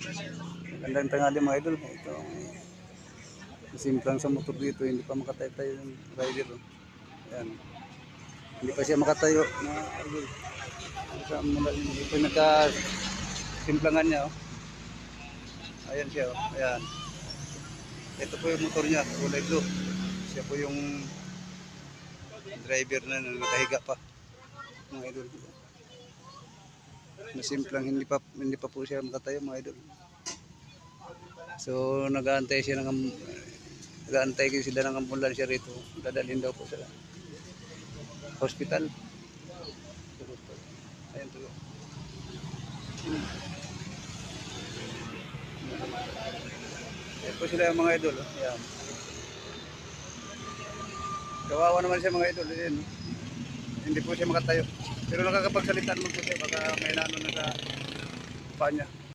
Magandang tanghali mga idol. Ito, simplang sa motor dito, hindi pa makatayo yung rider. Oh. Ayan. Hindi pa siya makatayo mga idol. Ito yung nagka-simplangan niya. Oh. Ayan siya. Oh. Ayan. Ito po yung motor niya, kulay blue. Siya po yung driver na nakahiga pa. Mga idol. Nasimplang hindi pa po siya makatayo mga idol. So nag-aantay sila ng ambulansya rito. Dadalhin daw po sa hospital. Ayan po. Ayan po sila mga idol. Ayan. Kawawa naman siya mga idol. Ayan. Hindi po siya makatayo. Pero nakakapagsalita naman po siya. Baka may nano na sa paa niya.